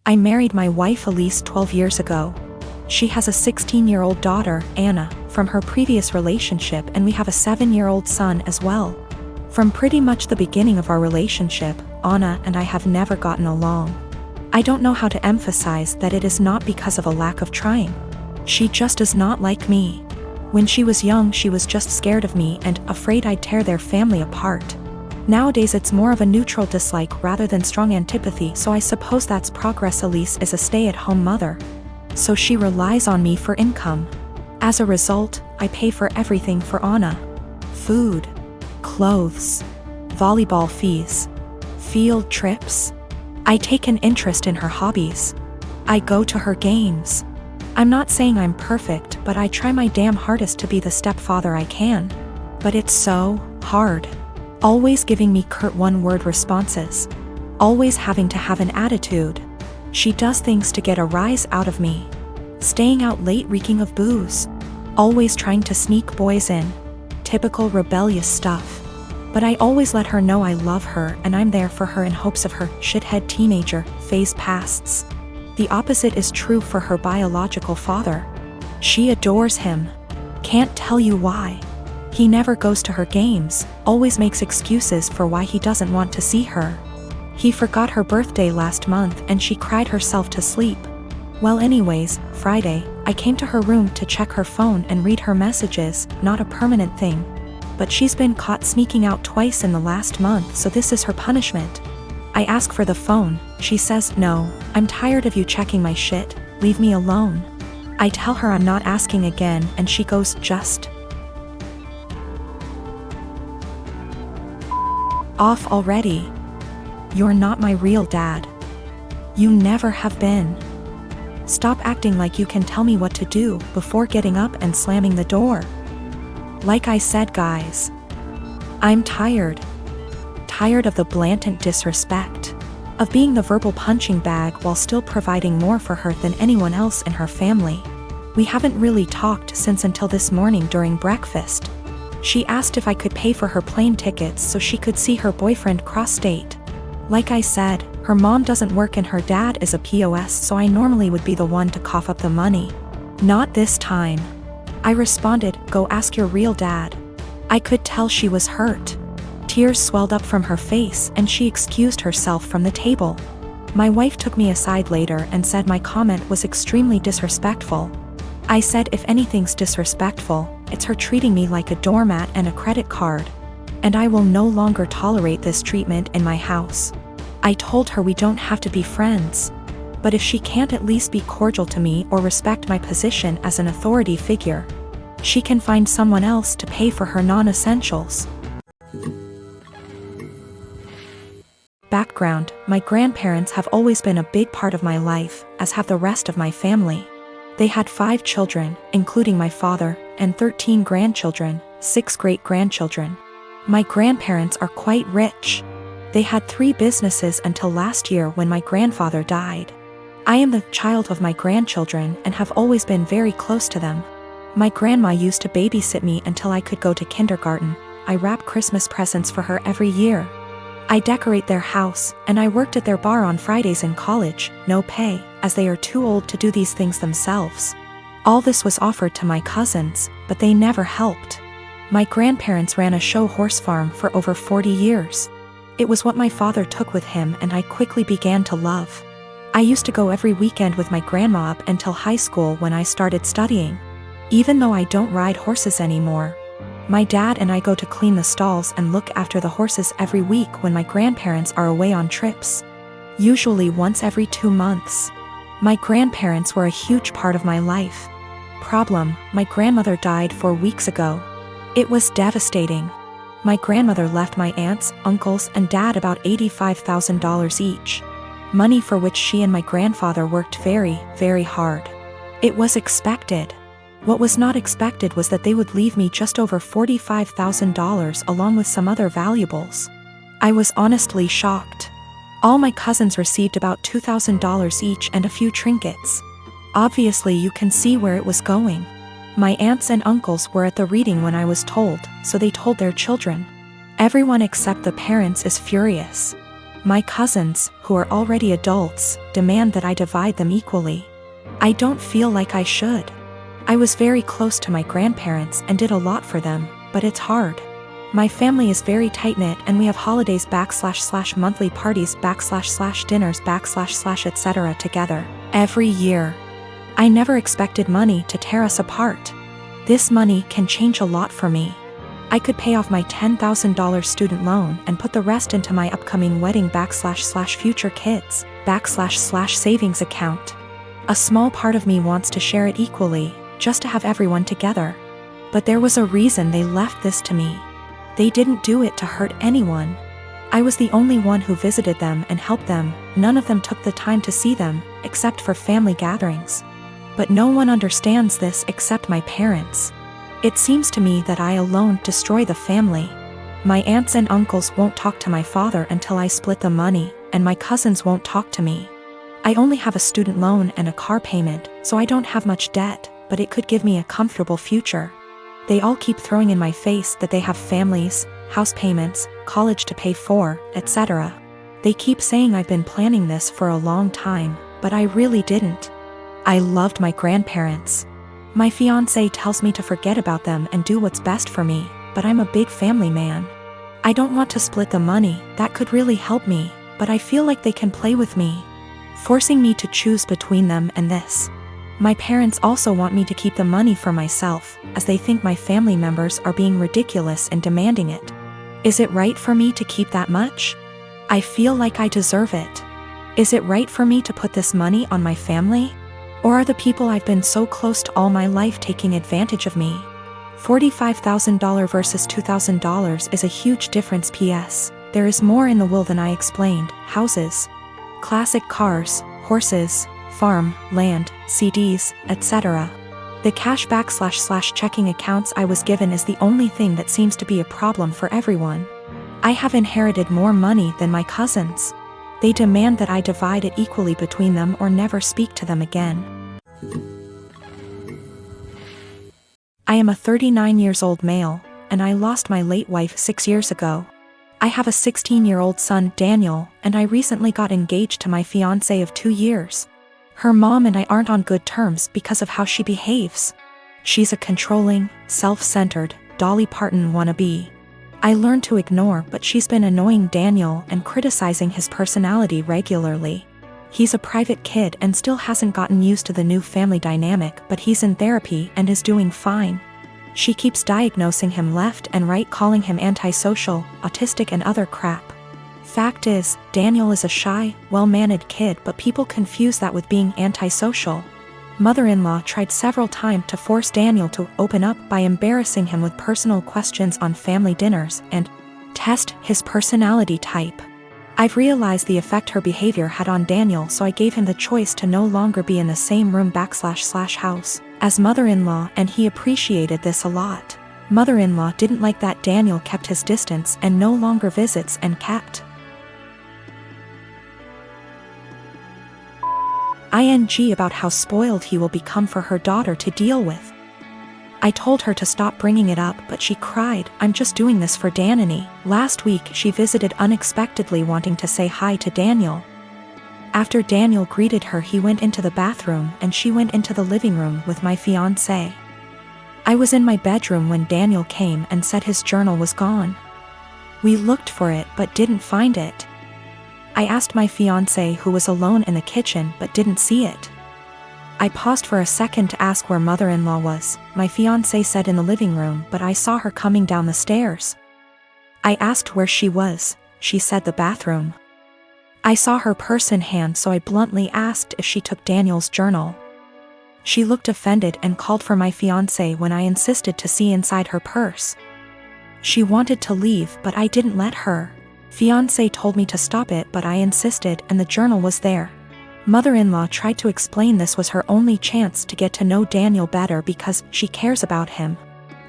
I married my wife Elise 12 years ago. She has a 16-year-old daughter, Anna, from her previous relationship, and we have a 7-year-old son as well. From pretty much the beginning of our relationship, Anna and I have never gotten along. I don't know how to emphasize that it is not because of a lack of trying. She just does not like me. When she was young, she was just scared of me and afraid I'd tear their family apart. Nowadays it's more of a neutral dislike rather than strong antipathy, so I suppose that's progress. Elise is a stay-at-home mother, so she relies on me for income. As a result, I pay for everything for Anna. Food, clothes, volleyball fees, field trips. I take an interest in her hobbies. I go to her games. I'm not saying I'm perfect, but I try my damn hardest to be the stepfather I can. But it's so hard. Always giving me curt one-word responses. Always having to have an attitude. She does things to get a rise out of me. Staying out late reeking of booze. Always trying to sneak boys in. Typical rebellious stuff. But I always let her know I love her and I'm there for her in hopes of her shithead teenager phase passes. The opposite is true for her biological father. She adores him. Can't tell you why. He never goes to her games, always makes excuses for why he doesn't want to see her. He forgot her birthday last month and she cried herself to sleep. Well, anyways, Friday, I came to her room to check her phone and read her messages, not a permanent thing. But she's been caught sneaking out twice in the last month, so this is her punishment. I ask for the phone, she says, "No, I'm tired of you checking my shit, leave me alone." I tell her I'm not asking again and she goes, "Just off already. You're not my real dad. You never have been. Stop acting like you can tell me what to do," before getting up and slamming the door. Like I said, guys, I'm tired. Tired of the blatant disrespect. Of being the verbal punching bag while still providing more for her than anyone else in her family. We haven't really talked since until this morning during breakfast. She asked if I could pay for her plane tickets so she could see her boyfriend cross-state. Like I said, her mom doesn't work and her dad is a POS, so I normally would be the one to cough up the money. Not this time. I responded, "Go ask your real dad." I could tell she was hurt. Tears swelled up from her face and she excused herself from the table. My wife took me aside later and said my comment was extremely disrespectful. I said if anything's disrespectful, it's her treating me like a doormat and a credit card. And I will no longer tolerate this treatment in my house. I told her we don't have to be friends. But if she can't at least be cordial to me or respect my position as an authority figure, she can find someone else to pay for her non-essentials. Background: my grandparents have always been a big part of my life, as have the rest of my family. They had 5 children, including my father, and 13 grandchildren, 6 great-grandchildren. My grandparents are quite rich. They had 3 businesses until last year when my grandfather died. I am the child of my grandchildren and have always been very close to them. My grandma used to babysit me until I could go to kindergarten. I wrap Christmas presents for her every year. I decorate their house, and I worked at their bar on Fridays in college, no pay, as they are too old to do these things themselves. All this was offered to my cousins, but they never helped. My grandparents ran a show horse farm for over 40 years. It was what my father took with him and I quickly began to love. I used to go every weekend with my grandma up until high school when I started studying. Even though I don't ride horses anymore, my dad and I go to clean the stalls and look after the horses every week when my grandparents are away on trips. Usually once every 2 months. My grandparents were a huge part of my life. Problem: my grandmother died 4 weeks ago. It was devastating. My grandmother left my aunts, uncles, and dad about $85,000 each. Money for which she and my grandfather worked very, very hard. It was expected. What was not expected was that they would leave me just over $45,000 along with some other valuables. I was honestly shocked. All my cousins received about $2,000 each and a few trinkets. Obviously you can see where it was going. My aunts and uncles were at the reading when I was told, so they told their children. Everyone except the parents is furious. My cousins, who are already adults, demand that I divide them equally. I don't feel like I should. I was very close to my grandparents and did a lot for them, but it's hard. My family is very tight-knit and we have holidays / monthly parties / dinners / etc. together, every year. I never expected money to tear us apart. This money can change a lot for me. I could pay off my $10,000 student loan and put the rest into my upcoming wedding / future kids / savings account. A small part of me wants to share it equally, just to have everyone together. But there was a reason they left this to me. They didn't do it to hurt anyone. I was the only one who visited them and helped them. None of them took the time to see them, except for family gatherings. But no one understands this except my parents. It seems to me that I alone destroy the family. My aunts and uncles won't talk to my father until I split the money, and my cousins won't talk to me. I only have a student loan and a car payment, so I don't have much debt, but it could give me a comfortable future. They all keep throwing in my face that they have families, house payments, college to pay for, etc. They keep saying I've been planning this for a long time, but I really didn't. I loved my grandparents. My fiancé tells me to forget about them and do what's best for me, but I'm a big family man. I don't want to split the money, that could really help me, but I feel like they can play with me, forcing me to choose between them and this. My parents also want me to keep the money for myself, as they think my family members are being ridiculous and demanding it. Is it right for me to keep that much? I feel like I deserve it. Is it right for me to put this money on my family? Or are the people I've been so close to all my life taking advantage of me? $45,000 versus $2,000 is a huge difference. P.S. There is more in the will than I explained. Houses, classic cars, horses, farm, land, CDs, etc. The cash / checking accounts I was given is the only thing that seems to be a problem for everyone. I have inherited more money than my cousins. They demand that I divide it equally between them or never speak to them again. I am a 39-year-old male, and I lost my late wife 6 years ago. I have a 16-year-old son, Daniel, and I recently got engaged to my fiancé of 2 years. Her mom and I aren't on good terms because of how she behaves. She's a controlling, self-centered, Dolly Parton wannabe. I learned to ignore, but she's been annoying Daniel and criticizing his personality regularly. He's a private kid and still hasn't gotten used to the new family dynamic, but he's in therapy and is doing fine. She keeps diagnosing him left and right, calling him antisocial, autistic and other crap. Fact is, Daniel is a shy, well-mannered kid, but people confuse that with being antisocial. Mother-in-law tried several times to force Daniel to open up by embarrassing him with personal questions on family dinners and test his personality type. I've realized the effect her behavior had on Daniel, so I gave him the choice to no longer be in the same room / house as mother-in-law, and he appreciated this a lot. Mother-in-law didn't like that Daniel kept his distance and no longer visits and kept ing about how spoiled he will become for her daughter to deal with. I told her to stop bringing it up, but she cried, "I'm just doing this for Danny." Last week she visited unexpectedly, wanting to say hi to Daniel. After Daniel greeted her, he went into the bathroom and she went into the living room with my fiancé. I was in my bedroom when Daniel came and said his journal was gone. We looked for it but didn't find it. I asked my fiancé, who was alone in the kitchen, but didn't see it. I paused for a second to ask where mother-in-law was. My fiancé said in the living room, but I saw her coming down the stairs. I asked where she was. She said the bathroom. I saw her purse in hand, so I bluntly asked if she took Daniel's journal. She looked offended and called for my fiancé when I insisted to see inside her purse. She wanted to leave, but I didn't let her. Fiancé told me to stop it, but I insisted, and the journal was there. Mother-in-law tried to explain this was her only chance to get to know Daniel better because she cares about him.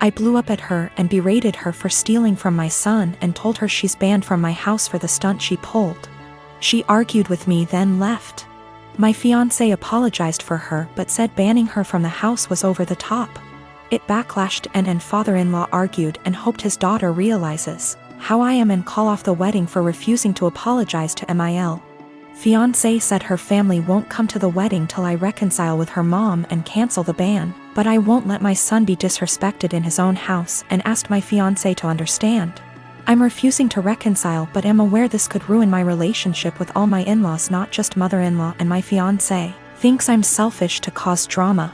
I blew up at her and berated her for stealing from my son and told her she's banned from my house for the stunt she pulled. She argued with me, then left. My fiancé apologized for her but said banning her from the house was over the top. It backlashed and father-in-law argued and hoped his daughter realizes how I am and call off the wedding for refusing to apologize to Mil. Fiancé said her family won't come to the wedding till I reconcile with her mom and cancel the ban, but I won't let my son be disrespected in his own house and asked my fiancé to understand. I'm refusing to reconcile but am aware this could ruin my relationship with all my in-laws, not just mother-in-law, and my fiancé thinks I'm selfish to cause drama.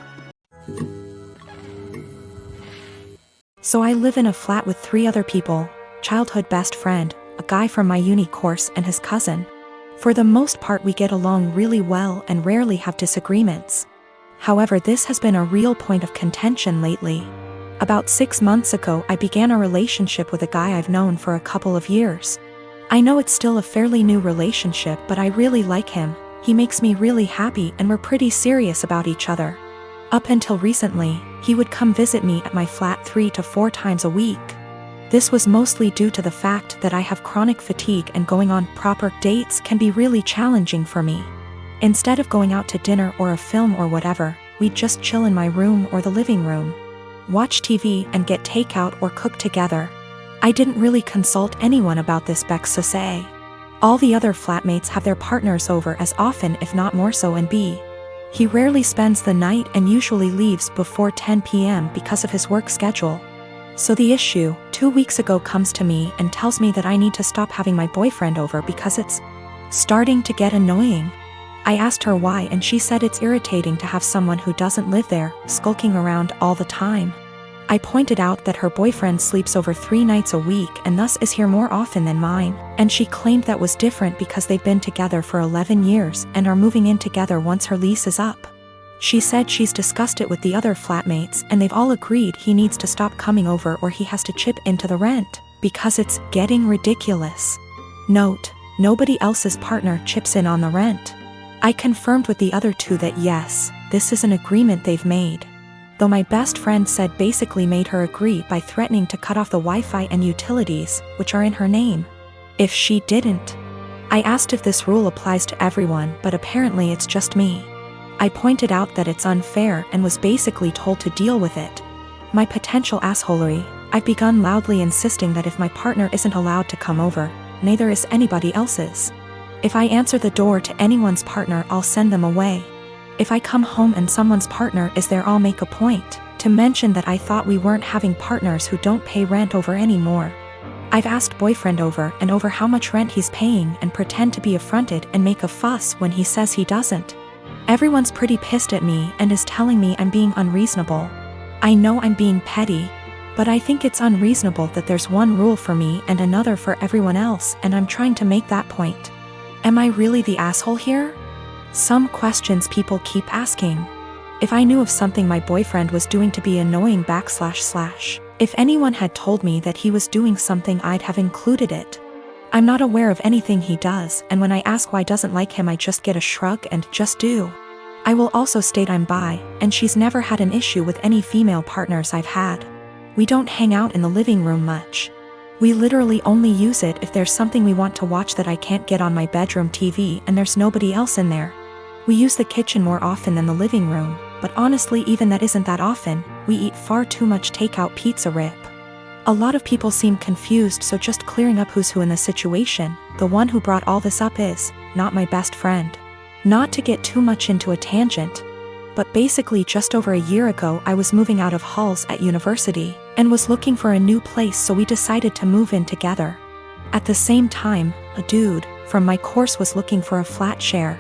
So I live in a flat with 3 other people, childhood best friend, a guy from my uni course and his cousin. For the most part we get along really well and rarely have disagreements. However, this has been a real point of contention lately. About 6 months ago I began a relationship with a guy I've known for a couple of years. I know it's still a fairly new relationship, but I really like him, he makes me really happy and we're pretty serious about each other. Up until recently, he would come visit me at my flat 3 to 4 times a week. This was mostly due to the fact that I have chronic fatigue and going on proper dates can be really challenging for me. Instead of going out to dinner or a film or whatever, we'd just chill in my room or the living room, watch TV and get takeout or cook together. I didn't really consult anyone about this Bex. All the other flatmates have their partners over as often if not more so, and B, he rarely spends the night and usually leaves before 10 p.m. because of his work schedule. So the issue, 2 weeks ago, comes to me and tells me that I need to stop having my boyfriend over because it's starting to get annoying. I asked her why and she said it's irritating to have someone who doesn't live there skulking around all the time. I pointed out that her boyfriend sleeps over 3 nights a week and thus is here more often than mine, and she claimed that was different because they've been together for 11 years and are moving in together once her lease is up. She said she's discussed it with the other flatmates and they've all agreed he needs to stop coming over or he has to chip into the rent, because it's getting ridiculous. Note, nobody else's partner chips in on the rent. I confirmed with the other 2 that yes, this is an agreement they've made. Though my best friend said basically made her agree by threatening to cut off the Wi-Fi and utilities, which are in her name, if she didn't. I asked if this rule applies to everyone, but apparently it's just me. I pointed out that it's unfair and was basically told to deal with it. My potential assholery, I've begun loudly insisting that if my partner isn't allowed to come over, neither is anybody else's. If I answer the door to anyone's partner, I'll send them away. If I come home and someone's partner is there, I'll make a point to mention that I thought we weren't having partners who don't pay rent over anymore. I've asked boyfriend over and over how much rent he's paying and pretend to be affronted and make a fuss when he says he doesn't. Everyone's pretty pissed at me and is telling me I'm being unreasonable. I know I'm being petty, but I think it's unreasonable that there's one rule for me and another for everyone else, and I'm trying to make that point. Am I really the asshole here? Some questions people keep asking. If I knew of something my boyfriend was doing to be annoying / if anyone had told me that he was doing something, I'd have included it. I'm not aware of anything he does, and when I ask why doesn't like him, I just get a shrug and just do. I will also state I'm bi, and she's never had an issue with any female partners I've had. We don't hang out in the living room much. We literally only use it if there's something we want to watch that I can't get on my bedroom TV and there's nobody else in there. We use the kitchen more often than the living room, but honestly even that isn't that often. We eat far too much takeout pizza rip. A lot of people seem confused, so just clearing up who's who in the situation. The one who brought all this up is not my best friend. Not to get too much into a tangent, but basically just over a year ago I was moving out of halls at university and was looking for a new place, so we decided to move in together. At the same time, a dude from my course was looking for a flat share.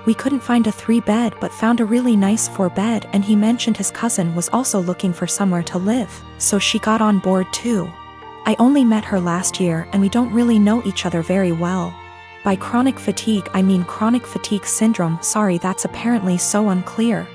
We couldn't find a 3-bed but found a really nice 4-bed, and he mentioned his cousin was also looking for somewhere to live, so she got on board too. I only met her last year and we don't really know each other very well. By chronic fatigue I mean chronic fatigue syndrome. Sorry, that's apparently so unclear.